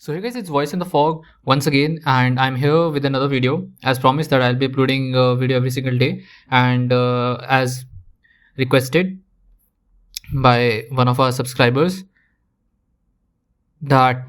So hey guys, it's Voice in the Fog once again, and I'm here with another video. As promised that I'll be uploading a video every single day, and as requested by one of our subscribers that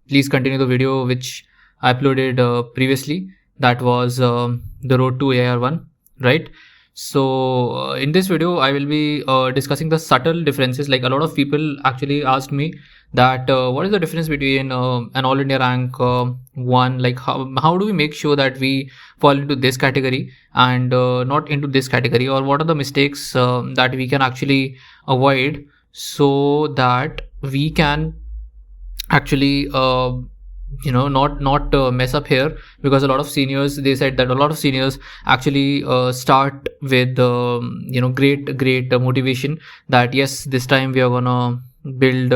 please continue the video which I uploaded previously. That was the road to AIR-1, right? So in this video, I will be discussing the subtle differences. Like a lot of people actually asked me that what is the difference between an all India rank 1, like how do we make sure that we fall into this category and not into this category, or what are the mistakes that we can actually avoid so that we can actually not mess up here. Because a lot of seniors, they said that a lot of seniors actually start with great motivation that yes, this time we are gonna build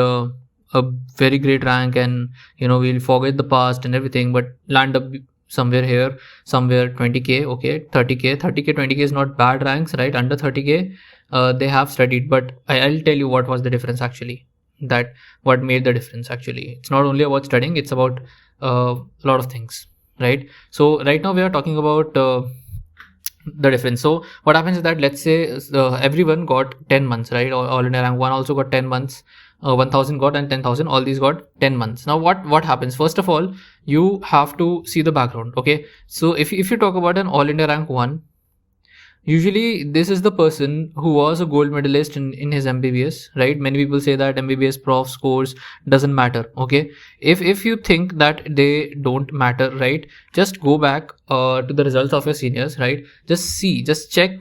a very great rank, and we'll forget the past and everything, but land up somewhere here, somewhere 20k, okay, 30k 20k is not bad ranks, right? Under 30k they have studied, but I'll tell you what was the difference actually, that what made the difference. Actually, it's not only about studying, it's about a lot of things, right? So right now we are talking about the difference. So what happens is that, let's say everyone got 10 months, right? All India rank 1 also got 10 months, 1000 got, and 10,000, all these got 10 months. Now what happens? First of all, you have to see the background, okay? So if you talk about an all India rank 1, usually this is the person who was a gold medalist in his MBBS, right? Many people say that MBBS prof scores doesn't matter, okay? If you think that they don't matter, right, just go back to the results of your seniors, right? Just check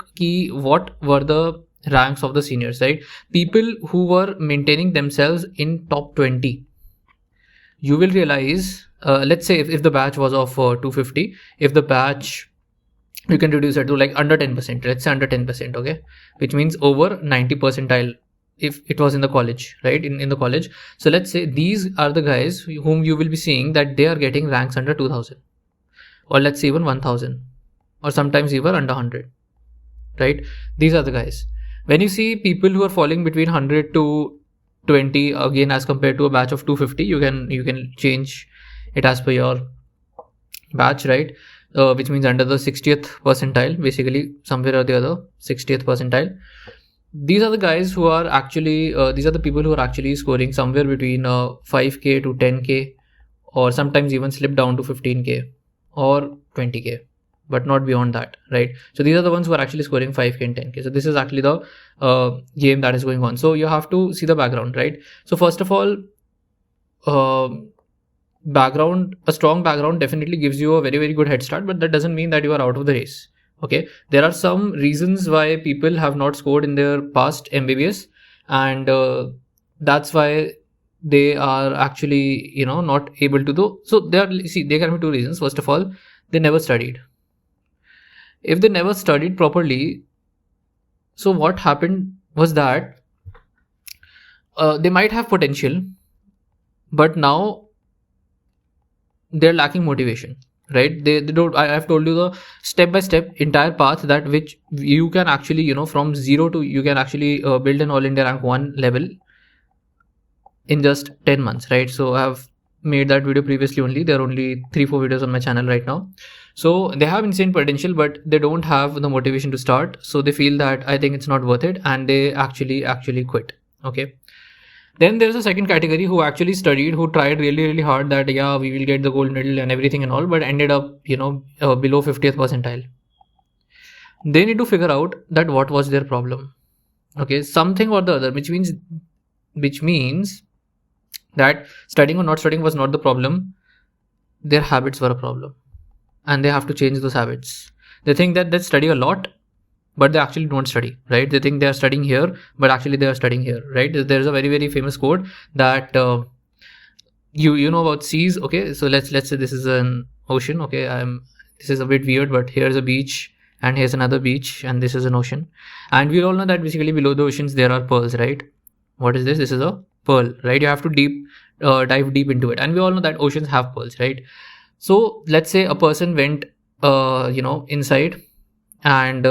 what were the ranks of the seniors, right? People who were maintaining themselves in top 20, you will realize, let's say if the batch was of 250, if the batch, you can reduce it to like under 10%, let's say under 10%, okay, which means over 90 percentile if it was in the college, right? In the college. So let's say these are the guys whom you will be seeing that they are getting ranks under 2000, or let's say even 1000, or sometimes even under 100, right? These are the guys. When you see people who are falling between 100 to 20, again, as compared to a batch of 250, you can change it as per your batch, right? Which means under the 60th percentile, basically somewhere or the other 60th percentile. These are the guys who are actually these are the people who are actually scoring somewhere between 5k to 10k, or sometimes even slip down to 15k or 20k, but not beyond that, right? So these are the ones who are actually scoring 5k and 10k. So this is actually the game that is going on. So you have to see the background, right? So first of all, a strong background definitely gives you a very good head start, but that doesn't mean that you are out of the race, okay? There are some reasons why people have not scored in their past MBBS, and that's why they are actually not able to do. So there can be two reasons. First of all, they never studied. If they never studied properly, so what happened was that they might have potential, but now they're lacking motivation, right? They don't. I've told you the step-by-step entire path that which you can actually from zero to, you can actually build an all India rank 1 level in just 10 months, right? So I've made that video previously only. There are only 3-4 videos on my channel right now. So they have insane potential, but they don't have the motivation to start. So they feel that I think it's not worth it, and they actually quit, okay? Then there's a second category who actually studied, who tried really hard that yeah, we will get the gold medal and everything and all, but ended up below 50th percentile. They need to figure out that what was their problem, okay? Something or the other, which means that studying or not studying was not the problem. Their habits were a problem, and they have to change those habits. They think that they study a lot, but they actually don't study, right? They think they are studying here, but actually they are studying here, right? There's a very famous quote that you know about seas, okay? So let's say this is an ocean, okay? This is a bit weird, but here's a beach, and here's another beach, and this is an ocean, and we all know that basically below the oceans there are pearls, right? What is this? This is a pearl, right? You have to dive deep into it, and we all know that oceans have pearls, right? So let's say a person went inside, and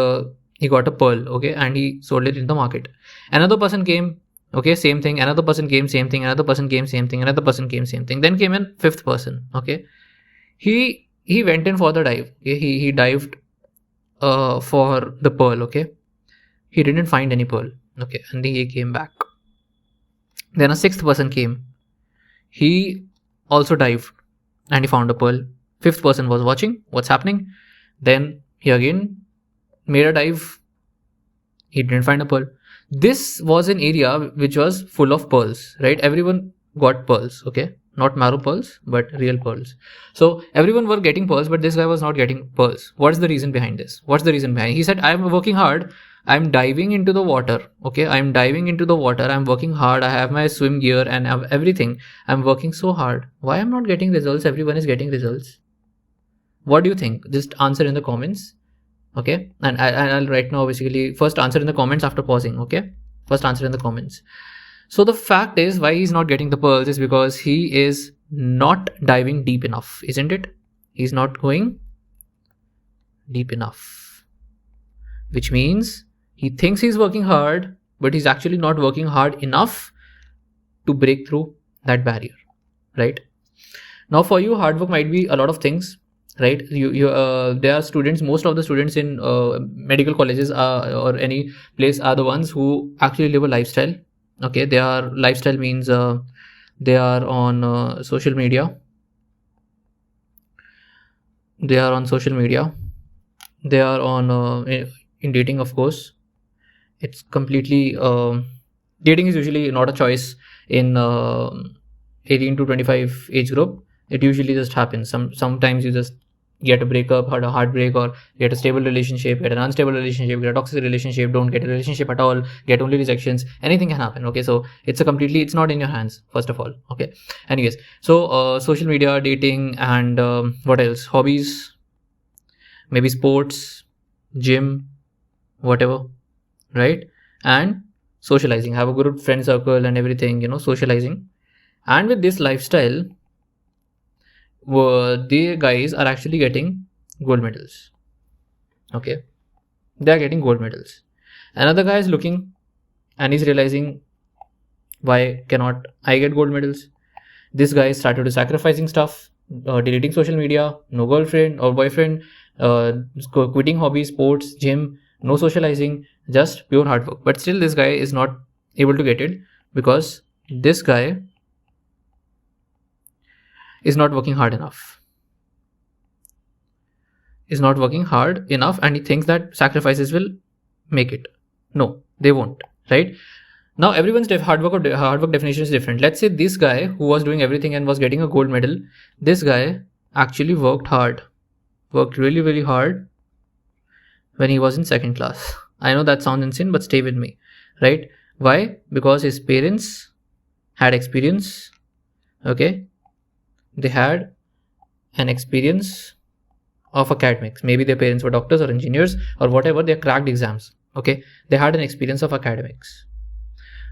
he got a pearl, okay, and he sold it in the market. Another person came, Okay, same thing. Another person came, same thing. Another person came, same thing. Another person came, same thing. Then came in fifth person. Okay, he went in for the dive. Okay, he dived for the pearl. Okay, he didn't find any pearl. Okay, and then he came back. Then a sixth person came. He also dived and he found a pearl. Fifth person was watching what's happening. Then he again made a dive. He didn't find a pearl. This was an area which was full of pearls, right? Everyone got pearls, okay? Not marrow pearls, but real pearls. So everyone were getting pearls, but this guy was not getting pearls. What's the reason behind this? What's the reason behind it? He said, I'm working hard. I'm diving into the water, okay? I'm diving into the water. I'm working hard. I have my swim gear and everything. I'm working so hard. Why I'm not getting results? Everyone is getting results. What do you think? Just answer in the comments. Okay, and I'll right now basically first answer in the comments after pausing. Okay, first answer in the comments. So the fact is, why he's not getting the pearls is because he is not diving deep enough, isn't it? He's not going deep enough, which means he thinks he's working hard, but he's actually not working hard enough to break through that barrier, right? Now for you, hard work might be a lot of things, right? There are students, most of the students in medical colleges or any place are the ones who actually live a lifestyle. Okay, their lifestyle means they are on social media. They are on social media. They are on in dating, of course. It's completely dating is usually not a choice in 18 to 25 age group. It usually just happens. Sometimes you just get a breakup, had a heartbreak, or get a stable relationship, get an unstable relationship, get a toxic relationship, don't get a relationship at all, get only rejections. Anything can happen. Okay, so it's not in your hands, first of all. Okay, anyways, so social media, dating, and what else? Hobbies, maybe sports, gym, whatever, right? And socializing, have a good friend circle and everything, socializing. And with this lifestyle, the guys are actually getting gold medals. Okay, they are getting gold medals. Another guy is looking and he's realizing, why cannot I get gold medals? This guy started to sacrificing stuff, deleting social media, no girlfriend or boyfriend, quitting hobbies, sports, gym, no socializing, just pure hard work. But still this guy is not able to get it because this guy is not working hard enough. Is not working hard enough, and he thinks that sacrifices will make it. No, they won't, right? Now everyone's hard work definition is different. Let's say this guy who was doing everything and was getting a gold medal, this guy actually worked really, really hard when he was in second class. I know that sounds insane, but stay with me, right? Why? Because his parents had experience. Okay, they had an experience of academics. Maybe their parents were doctors or engineers or whatever. They cracked exams. Okay, they had an experience of academics.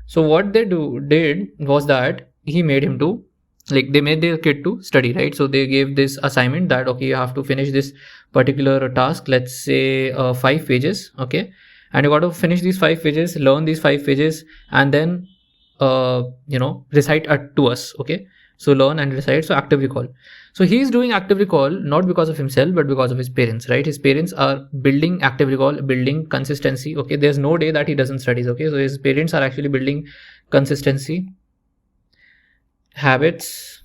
So what they did was that he made him to, like, they made their kid to study, right? So they gave this assignment that, okay, you have to finish this particular task, let's say 5 pages. Okay, and you got to finish these 5 pages, learn these 5 pages, and then recite to us. Okay, so learn and recite. So active recall. So he's doing active recall not because of himself, but because of his parents, right? His parents are building active recall, building consistency. Okay, there's no day that he doesn't study. Okay, so his parents are actually building consistency, habits,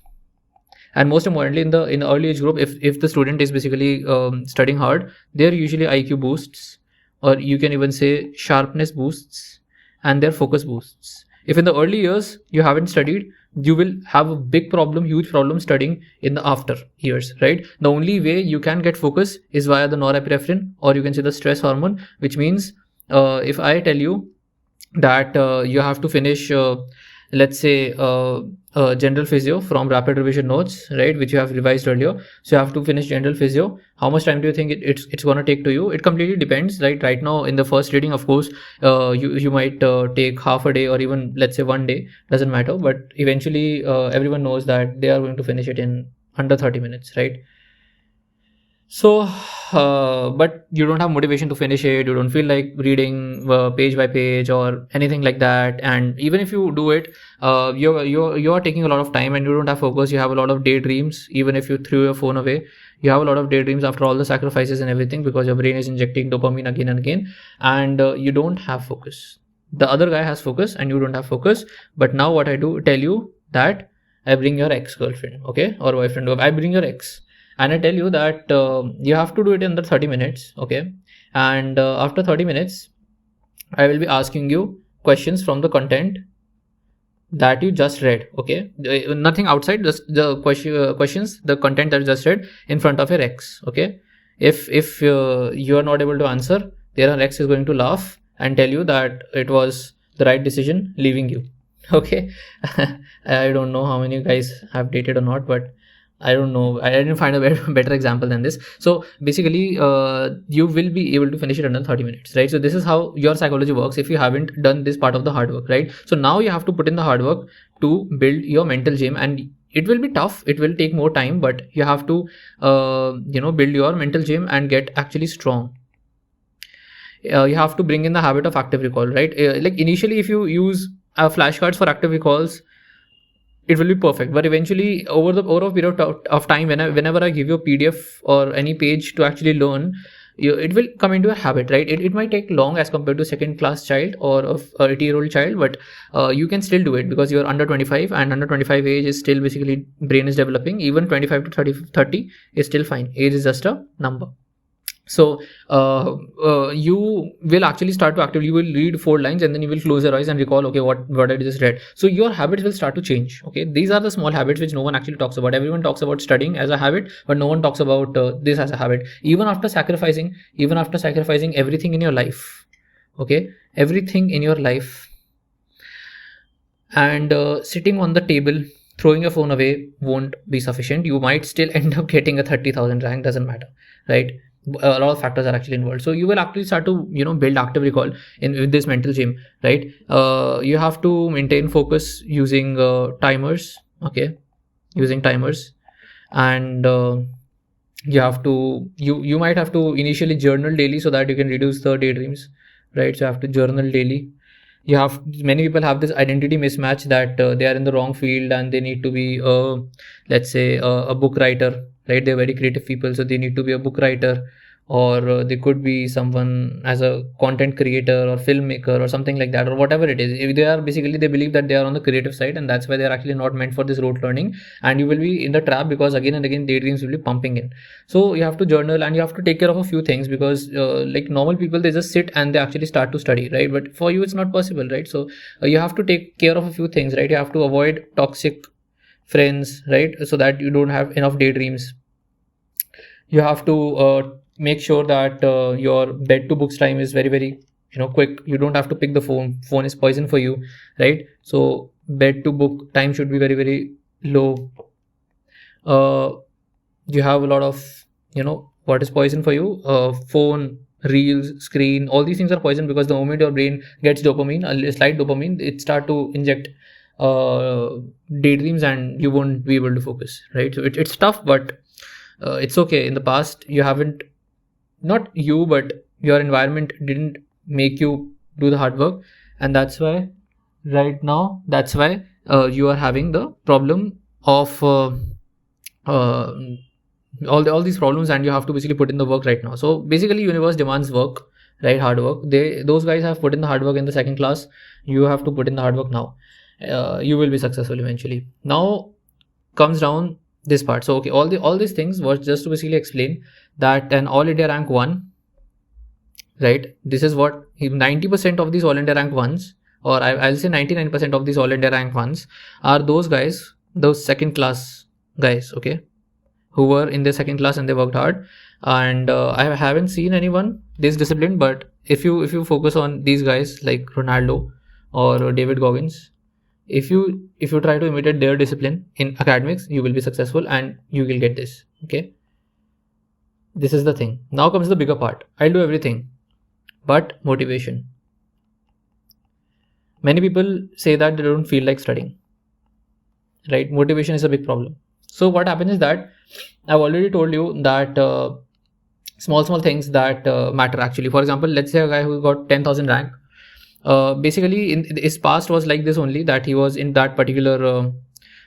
and most importantly, in the early age group, if the student is basically studying hard, they're usually IQ boosts, or you can even say sharpness boosts, and their focus boosts. If in the early years you haven't studied, you will have a huge problem studying in the after years, right? The only way you can get focus is via the norepinephrine, or you can say the stress hormone, which means if I tell you that you have to finish let's say general physio from rapid revision notes, right, which you have revised earlier. So you have to finish general physio. How much time do you think it's going to take to you? It completely depends, right now in the first reading, of course, you might take half a day, or even let's say 1 day, doesn't matter, but eventually everyone knows that they are going to finish it in under 30 minutes, right? So, but you don't have motivation to finish it. You don't feel like reading page by page or anything like that. And even if you do it, you're taking a lot of time and you don't have focus. You have a lot of daydreams. Even if you threw your phone away, you have a lot of daydreams after all the sacrifices and everything, because your brain is injecting dopamine again and again, and you don't have focus. The other guy has focus and you don't have focus. But now what I do tell you that I bring your ex-girlfriend, okay, or boyfriend. Or I bring your ex, and I tell you that you have to do it in the 30 minutes, okay, and after 30 minutes I will be asking you questions from the content that you just read, okay, nothing outside, just the questions, the content that you just read in front of your ex, okay. If you are not able to answer, their ex is going to laugh and tell you that it was the right decision leaving you. Okay. I don't know how many guys have dated or not, but I don't know. I didn't find a better example than this. So basically, you will be able to finish it under 30 minutes, right? So this is how your psychology works if you haven't done this part of the hard work, right? So now you have to put in the hard work to build your mental gym, and it will be tough. It will take more time, but you have to, build your mental gym and get actually strong. You have to bring in the habit of active recall, right? Like initially, if you use flashcards for active recalls, it will be perfect, but eventually over a period of time, whenever I give you a PDF or any page to actually learn, it will come into a habit, right? It might take long as compared to second class child or a 80-year-old child, but you can still do it because you're under 25, and under 25 age is still basically brain is developing. Even 25 to 30 is still fine. Age is just a number. So you will actually start to actively, you will read 4 lines and then you will close your eyes and recall, okay, what I just read. So your habits will start to change. Okay, these are the small habits which no one actually talks about. Everyone talks about studying as a habit, but no one talks about this as a habit. Even after sacrificing everything in your life, okay, everything in your life, and sitting on the table throwing your phone away won't be sufficient. You might still end up getting a 30,000 rank, doesn't matter, right? A lot of factors are actually involved. So you will actually start to build active recall in with this mental gym, right? You have to maintain focus using timers, okay, using timers. And you have to you might have to initially journal daily so that you can reduce the daydreams, right? So you have to journal daily. You have Many people have this identity mismatch that they are in the wrong field and they need to be let's say a book writer, right? They're very creative people, so they need to be a book writer, or they could be someone as a content creator or filmmaker or something like that, or whatever it is. If they are basically, they believe that they are on the creative side, and that's why they're actually not meant for this rote learning, and you will be in the trap because again and again daydreams will be pumping in. So you have to journal and you have to take care of a few things, because like normal people, they just sit and they actually start to study, right? But for you it's not possible, right? So you have to take care of a few things, right? You have to avoid toxic friends, right, so that you don't have enough daydreams. You have to make sure that your bed to books time is very very quick. You don't have to pick the phone is poison for you, right? So bed to book time should be very very low. uh, you have a lot of what is poison for you. Phone, reels, screen, all these things are poison, because the moment your brain gets dopamine, a slight dopamine, it start to inject uh, daydreams and you won't be able to focus, right? So it's tough, but it's okay. In the past, you haven't, not you, but your environment didn't make you do the hard work, and that's why right now, that's why you are having the problem of uh, all these problems, and you have to basically put in the work right now. So basically universe demands work, right? Hard work. Those guys have put in the hard work in the second class. You have to put in the hard work now. You will be successful eventually. Now comes down this part. So okay, all these things was just to basically explain that an all India rank 1, right? This is what 90% of these all India rank 1s, or I'll say 99% of these all India rank 1s are those guys, those second class guys, okay, who were in their second class and they worked hard. And I haven't seen anyone this disciplined, but if you focus on these guys like Ronaldo or David Goggins, if you try to imitate their discipline in academics, you will be successful and you will get this, okay. This is the thing. Now comes the bigger part. I'll do everything, but motivation. Many people say that they don't feel like studying, right? Motivation is a big problem. So what happens is that I've already told you that small things that matter actually. For example, let's say a guy who got 10,000 rank. Basically, in his past was like this only, that he was in that particular,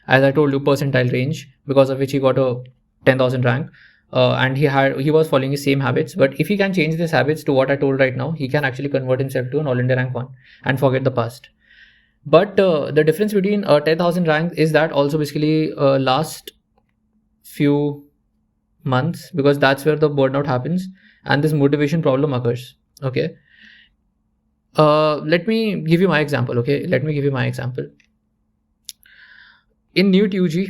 as I told you, percentile range, because of which he got a 10,000 rank. And he was following his same habits. But if he can change these habits to what I told right now, he can actually convert himself to an all India rank 1 and forget the past. But the difference between 10,000 rank is that also basically last few months, because that's where the burnout happens and this motivation problem occurs. Okay. Let me give you my example. Okay. Let me give you my example. In NEET UG,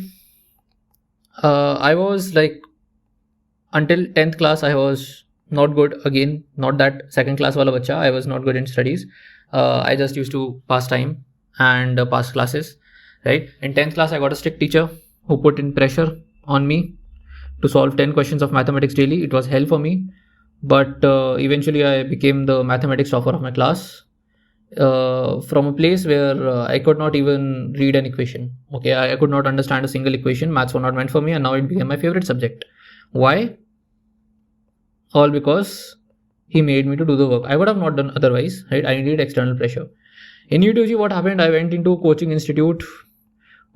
I was like, until 10th class, I was not good. Again, not that second class wala bacha. I was not good in studies. I just used to pass time and pass classes, right? In 10th class, I got a strict teacher who put in pressure on me to solve 10 questions of mathematics daily. It was hell for me, but eventually I became the mathematics topper of my class, from a place where I could not even read an equation. Okay, I could not understand a single equation. Maths were not meant for me, and now it became my favorite subject. Why? All because he made me to do the work. I would have not done otherwise, right? I needed external pressure. In UTG, what happened? I went into a coaching institute,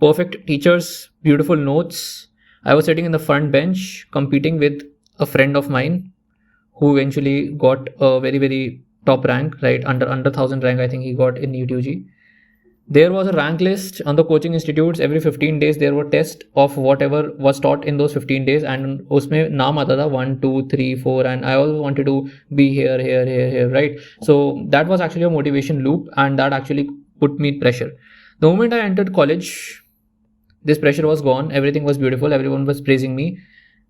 perfect teachers, beautiful notes. I was sitting in the front bench competing with a friend of mine who eventually got a very top rank, right? Under 1000 rank, I think he got in UTG. There was a rank list on the coaching institutes. Every 15 days there were tests of whatever was taught in those 15 days, and उसमें नाम आता था 1, 2, 3, 4, and I always wanted to be here, right? So that was actually a motivation loop, and that actually put me pressure. The moment I entered college, this pressure was gone. Everything was beautiful. Everyone was praising me.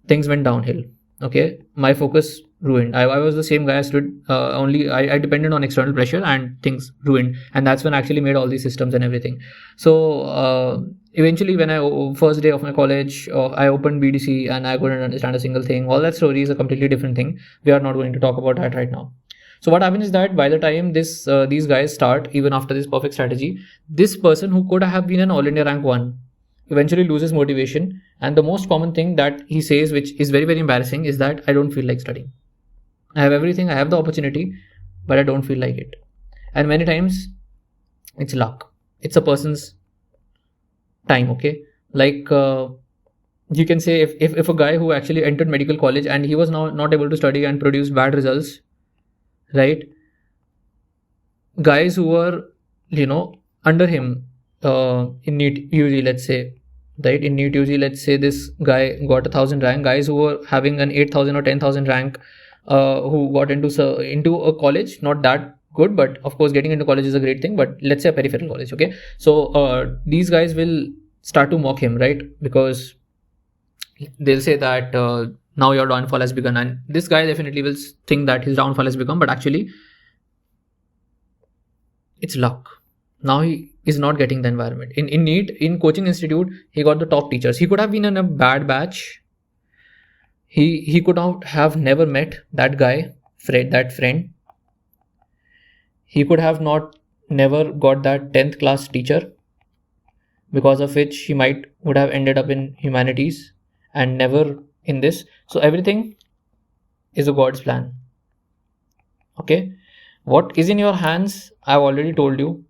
Things went downhill. Okay, my focus ruined. I was the same guy. I stood only I depended on external pressure, and things ruined. And that's when I actually made all these systems and everything. So eventually, when I first day of my college, I opened BDC and I couldn't understand a single thing. All that story is a completely different thing. We are not going to talk about that right now. So what happens is that by the time these guys start, even after this perfect strategy, this person who could have been an all India rank 1 eventually loses motivation. And the most common thing that he says, which is very embarrassing, is that I don't feel like studying. I have everything, I have the opportunity, but I don't feel like it. And many times it's luck. It's a person's time. Okay, like you can say, if a guy who actually entered medical college and he was now not able to study and produce bad results, right? Guys who were under him in NEET UG, let's say, right? In NEET UG, let's say this guy got 1000 rank. Guys who were having an 8000 or 10,000 rank, who got into a college not that good, but of course getting into college is a great thing, but let's say a peripheral college. Okay, so these guys will start to mock him, right? Because they'll say that now your downfall has begun, and this guy definitely will think that his downfall has begun, but actually it's luck. Now he is not getting the environment. In NEET, in coaching institute, he got the top teachers. He could have been in a bad batch. He could not have never met that guy, that friend. He could have not never got that 10th class teacher, because of which he would have ended up in humanities and never in this. So everything is a God's plan. Okay, what is in your hands, I've already told you.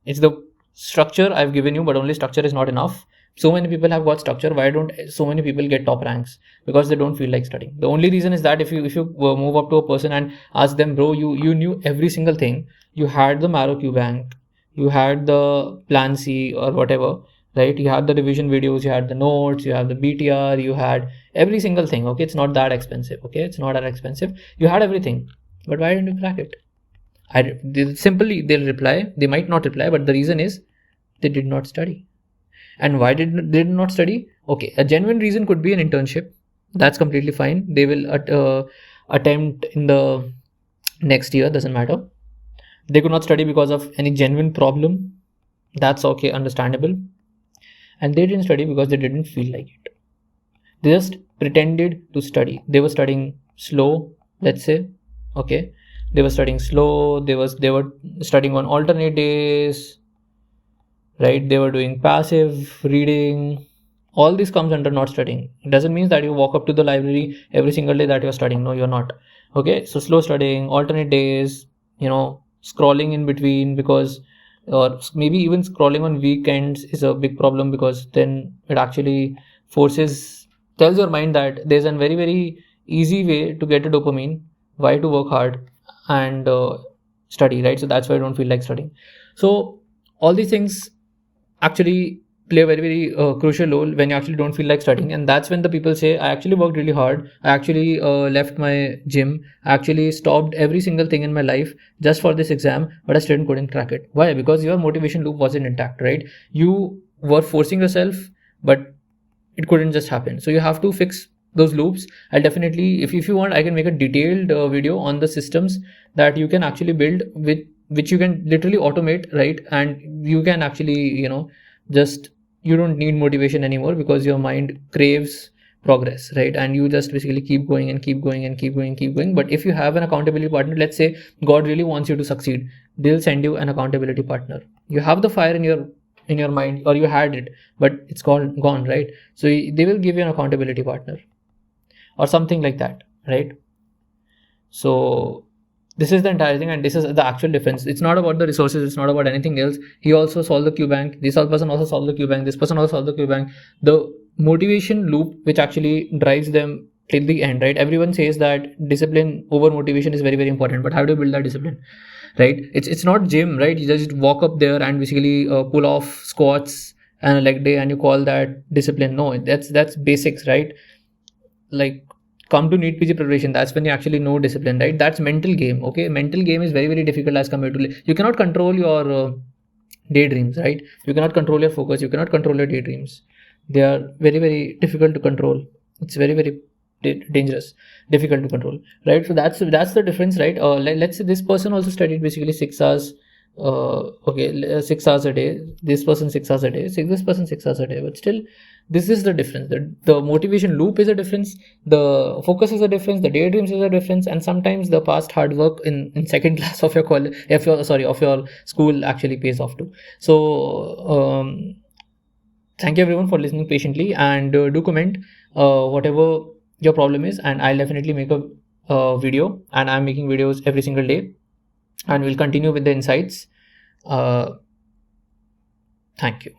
It's the structure I've given you, but only structure is not enough. So many people have got structure. Why don't so many people get top ranks? Because they don't feel like studying. The only reason is that if you move up to a person and ask them, bro, you knew every single thing. You had the Marrow Q Bank, you had the Plan C or whatever, right? You had the revision videos, you had the notes, you have the BTR, you had every single thing. Okay, it's not that expensive. Okay, it's not that expensive. You had everything, but why didn't you crack it? They'll reply. They might not reply, but the reason is they did not study. And why they did not study? Okay, a genuine reason could be an internship. That's completely fine. They will attempt in the next year, doesn't matter. They could not study because of any genuine problem. That's okay, understandable. And they didn't study because they didn't feel like it. They just pretended to study. They were studying slow, let's say. Okay, they were studying slow. They were studying on alternate days, right? They were doing passive reading, All this comes under not studying. It doesn't mean that you walk up to the library every single day that you're studying. No, you're not. Okay, so slow studying, alternate days, scrolling in between, because or maybe even scrolling on weekends is a big problem, because then it actually tells your mind that there's a very, very easy way to get a dopamine, why to work hard and study, right? So that's why I don't feel like studying. So all these things actually play a very, very crucial role when you actually don't feel like studying. And that's when the people say, I actually worked really hard, I actually left my gym, I actually stopped every single thing in my life just for this exam, but I still couldn't crack it. Why? Because your motivation loop wasn't intact, right? You were forcing yourself, but it couldn't just happen. So you have to fix those loops. I'll definitely, if you want, I can make a detailed video on the systems that you can actually build with which you can literally automate, right? And you can actually, just, you don't need motivation anymore, because your mind craves progress, right? And you just basically keep going and keep going and keep going and keep going. But if you have an accountability partner, let's say God really wants you to succeed, they'll send you an accountability partner. You have the fire in your mind, or you had it, but it's gone, right? So they will give you an accountability partner or something like that, right? So this is the entire thing, and this is the actual difference. It's not about the resources, it's not about anything else. He also solved the Q bank, this person also solved the Q bank, this person also solved the Q bank. The motivation loop which actually drives them till the end, right? Everyone says that discipline over motivation is very, very important, but how do you build that discipline, right? It's not gym, right? You just walk up there and basically pull off squats and a leg day and you call that discipline. No, that's basics, right? Like, come to NEET PG preparation, that's when you actually know discipline, right? That's mental game. Okay, mental game is very, very difficult as compared to, you cannot control your daydreams, right? You cannot control your focus, you cannot control your daydreams. They are very, very difficult to control. It's very, very dangerous, difficult to control, right? So that's the difference, right? Let's say this person also studied basically 6 hours, 6 hours a day, this person 6 hours a day, this person 6 hours a day, but still this is the difference. The motivation loop is a difference, the focus is a difference, the daydreams is a difference, and sometimes the past hard work in second class of your college, of your school actually pays off too. So thank you everyone for listening patiently, and do comment whatever your problem is, and I'll definitely make a video, and I'm making videos every single day, and we'll continue with the insights. Thank you.